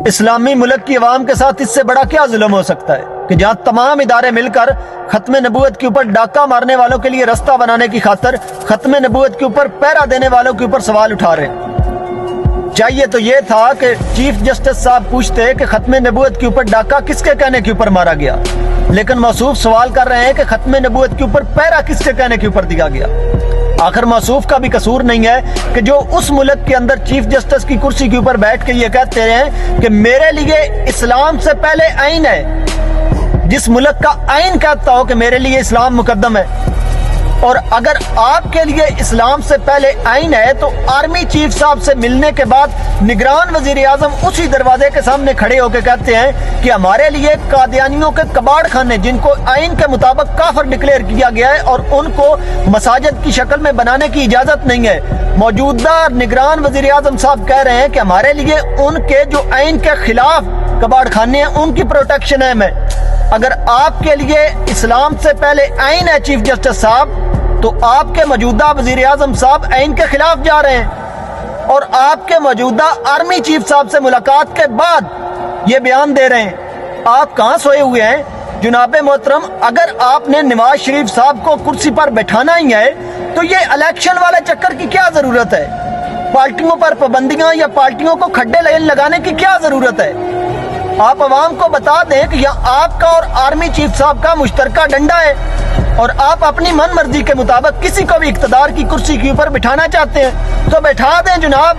اسلامی ملک کی عوام کے ساتھ اس سے بڑا کیا ظلم ہو سکتا ہے کہ جہاں تمام ادارے مل کر ختم نبوت کے اوپر ڈاکہ مارنے والوں کے لیے رستہ بنانے کی خاطر ختم نبوت کے اوپر پہرا دینے والوں کے اوپر سوال اٹھا رہے ہیں۔ چاہیے تو یہ تھا کہ چیف جسٹس صاحب پوچھتے کہ ختم نبوت کے اوپر ڈاکہ کس کے کہنے کے اوپر مارا گیا، لیکن موصوف سوال کر رہے ہیں کہ ختم نبوت کے اوپر پہرا کس کے کہنے کے اوپر دیا گیا۔ آخر موصوف کا بھی قصور نہیں ہے کہ جو اس ملک کے اندر چیف جسٹس کی کرسی کے اوپر بیٹھ کے یہ کہتے ہیں کہ میرے لیے اسلام سے پہلے آئین ہے، جس ملک کا آئین کہتا ہو کہ میرے لیے اسلام مقدم ہے، اور اگر آپ کے لیے اسلام سے پہلے آئین ہے تو آرمی چیف صاحب سے ملنے کے بعد نگران وزیر اعظم اسی دروازے کے سامنے کھڑے ہو کے کہتے ہیں کہ ہمارے لیے قادیانیوں کے کباڑ خانے جن کو آئین کے مطابق کافر ڈکلیئر کیا گیا ہے اور ان کو مساجد کی شکل میں بنانے کی اجازت نہیں ہے، موجودہ نگران وزیر اعظم صاحب کہہ رہے ہیں کہ ہمارے لیے ان کے جو آئین کے خلاف کباڑ خانے ہیں ان کی پروٹیکشن ہے میں۔ اگر آپ کے لیے اسلام سے پہلے آئین ہے چیف جسٹس صاحب، تو آپ کے موجودہ وزیر اعظم صاحب آئین کے خلاف جا رہے ہیں اور آپ کے موجودہ آرمی چیف صاحب سے ملاقات کے بعد یہ بیان دے رہے ہیں۔ آپ کہاں سوئے ہوئے ہیں جناب محترم؟ اگر آپ نے نواز شریف صاحب کو کرسی پر بٹھانا ہی ہے تو یہ الیکشن والے چکر کی کیا ضرورت ہے؟ پارٹیوں پر پابندیاں یا پارٹیوں کو کھڈے لگانے کی کیا ضرورت ہے؟ آپ عوام کو بتا دیں کہ یہاں آپ کا اور آرمی چیف صاحب کا مشترکہ ڈنڈا ہے اور آپ اپنی من مرضی کے مطابق کسی کو بھی اقتدار کی کرسی کے اوپر بٹھانا چاہتے ہیں تو بٹھا دیں جناب۔